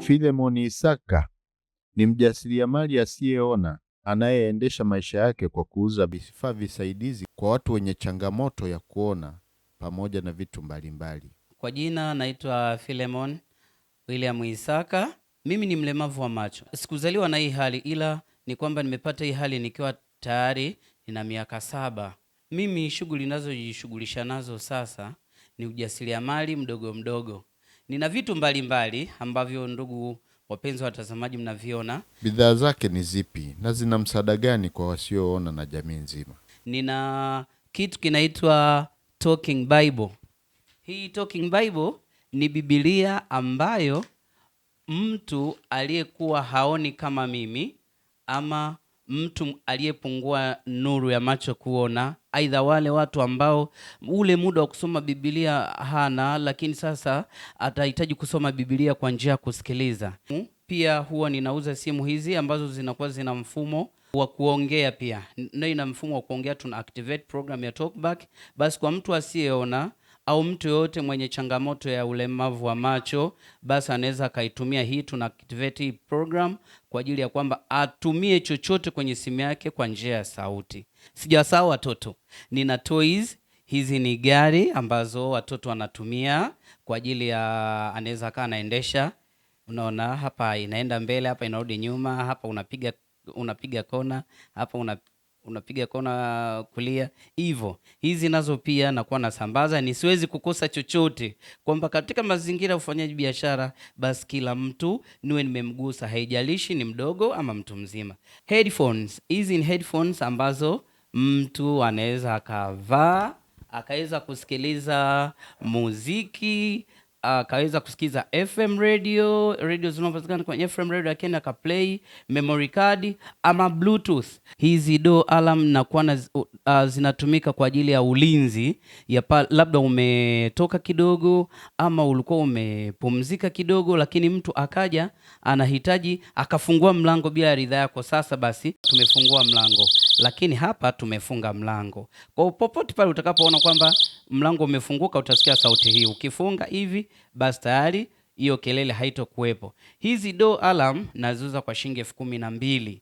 Philemon Isaka ni mjasiriamali asiyeona anayeendesha maisha yake kwa kuuza vifaa visaidizi kwa watu wenye changamoto ya kuona pamoja na vitu mbalimbali. Kwa jina naitwa Philemon William Isaka. Mimi ni mlemavu wa macho. Sikuzaliwa na hii hali, ila ni kwamba nimepata hii hali nikiwa tayari nina miaka 7. Mimi shughuli ninazojishughulisha nazo sasa ni ujasiriamali mdogo mdogo. Nina vitu mbalimbali ambavyo ndugu wapenzi watazamaji mnaviona. Bidhaa zake ni zipi na zina msaada gani kwa wasioona na jamii nzima? Nina kitu kinaitwa Talking Bible. Hii Talking Bible ni Biblia ambayo mtu aliyekuwa haoni kama mimi ama mtu aliyepungua nuru ya macho kuona, aidha wale watu ambao ule muda wa kusoma Biblia hana, lakini sasa atahitaji kusoma Biblia kwa njia ya kusikiliza. Pia huwa ninauza simu hizi ambazo zinakuwa zina mfumo wa kuongea pia. Na ina mfumo wa kuongea, tuna activate program ya Talkback. Basi kwa mtu asiyeona au mtu yote mwenye changamoto ya ulemavu wa macho, basi anaweza akaitumia hii. Tuna activate hii program kwa ajili ya kwamba atumie chochote kwenye simu yake kwa njia ya sauti. Sijasahau watoto, nina toys. Hizi ni gari ambazo watoto wanatumia kwa ajili ya, anaweza kaa anaendesha. Unaona hapa inaenda mbele, hapa inarudi nyuma, hapa unapiga kona, hapa unapiga kona kulia. Hivyo hizi nazo pia nakuwa nasambaza, nisiwezi kukosa chochote, kwamba katika mazingira ya ufanyaji biashara basi kila mtu niwe nimemgusa, haijalishi ni mdogo ama mtu mzima. Headphones, hizi ni headphones ambazo mtu anaweza akavaa akaweza kusikiliza muziki, akaweza kusikiza FM radio zinazopatikana kwenye FM radio, lakini akaplay memory card ama Bluetooth. Hizi door alarm nakuwa zinatumika kwa ajili ya ulinzi ya labda umetoka kidogo ama ulikuwa umepumzika kidogo, lakini mtu akaja anahitaji akafungua mlango bila ridhaa yako. Sasa basi tumefungua mlango, lakini hapa tumefunga mlango. Kwa popote pale utakapoona kwamba mlango umefunguka, utasikia sauti hii. Ukifunga hivi, basi tayari hiyo kelele haitokuwepo. Hizi door alarm naziuza kwa shilingi 12,000.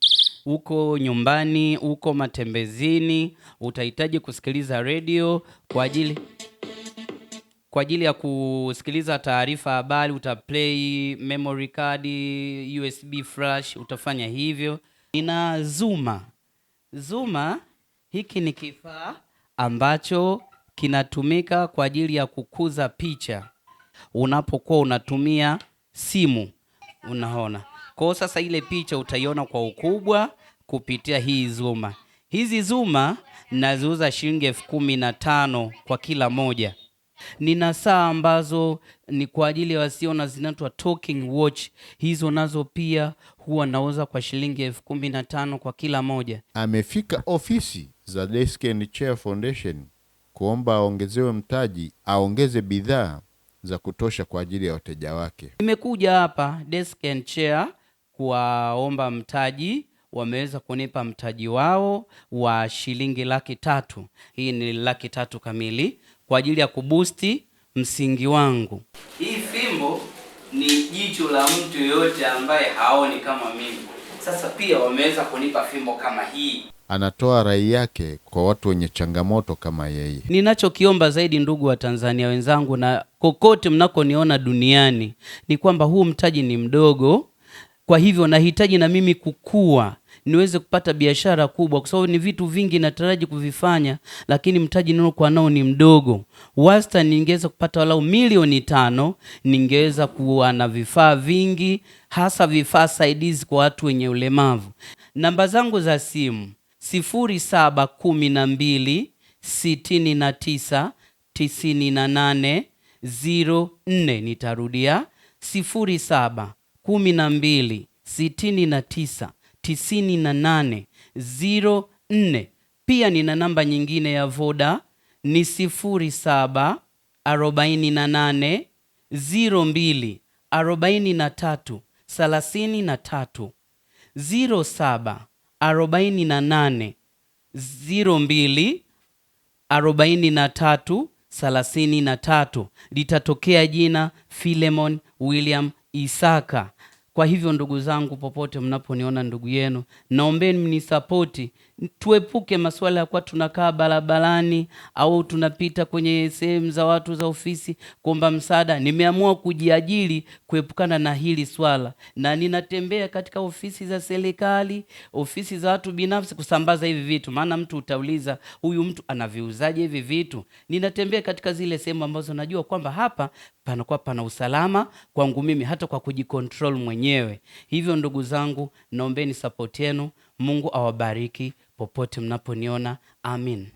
Uko nyumbani, uko matembezini, utahitaji kusikiliza radio kwa ajili ya kusikiliza taarifa habari, utaplay memory card, USB flash, utafanya hivyo. Ina Zuma, hiki ni kifaa ambacho kinatumika kwa ajili ya kukuza picha unapokuwa unatumia simu, unaona. Kwa sasa ile picha utaiona kwa ukubwa kupitia hii Zuma. Hizi Zuma naziuza shilingi 15,000 kwa kila moja. Nina saa ambazo ni kwa ajili ya wasiona, zinaitwa talking watch. Hizo nazo pia huwa nauza kwa shilingi 15,000 kwa kila moja. Amefika ofisi za Desk and Chair Foundation kuomba aongezewe mtaji, aongeze bidhaa za kutosha kwa ajili ya wateja wake. Nimekuja hapa Desk and Chair kuwaomba mtaji. Wameweza kunipa mtaji wao wa shilingi 300,000. Hii ni 300,000 kamili kwa ajili ya kubusti msingi wangu. Hii fimbo ni jicho la mtu yoyote ambaye haoni kama mimi. Sasa pia wameweza kunipa fimbo kama hii. Anatoa rai yake kwa watu wenye changamoto kama yeye. Ninachokiomba zaidi, ndugu wa Tanzania wenzangu na kokote mnakoniona duniani, ni kwamba huu mtaji ni mdogo. Kwa hivyo nahitaji na mimi kukua, niweze kupata biashara kubwa, kwa sababu ni vitu vingi nataraji kuvifanya, lakini mtaji niliokuwa nao ni mdogo. Wastani ningeweza kupata walau 5,000,000, ningeweza kuwa na vifaa vingi, hasa vifaa saidizi kwa watu wenye ulemavu. Namba zangu za simu 0712 69 98 04. Nitarudia 0712 69 98 04. Pia nina namba nyingine ya Voda ni 0748 02 43 33 0748 02 43 33. Litatokea jina Philemon William Isaka. Kwa hivyo ndugu zangu, popote mnaponiona ndugu yenu, naombeni mnisapoti. Tuepuke masuala ya kuwa tunakaa barabarani au tunapita kwenye sehemu za watu za ofisi kuomba msaada. Nimeamua kujiajiri kuepukana na hili swala, na ninatembea katika ofisi za serikali, ofisi za watu binafsi kusambaza hivi vitu. Maana mtu utauliza, huyu mtu anaviuzaje hivi vitu? Ninatembea katika zile sehemu ambazo najua kwamba hapa panakuwa pana usalama kwangu mimi, hata kwa kujikontrol mwenyewe. Hivyo ndugu zangu, naombeni support yenu. Mungu awabariki popote mnaponiona. Amin.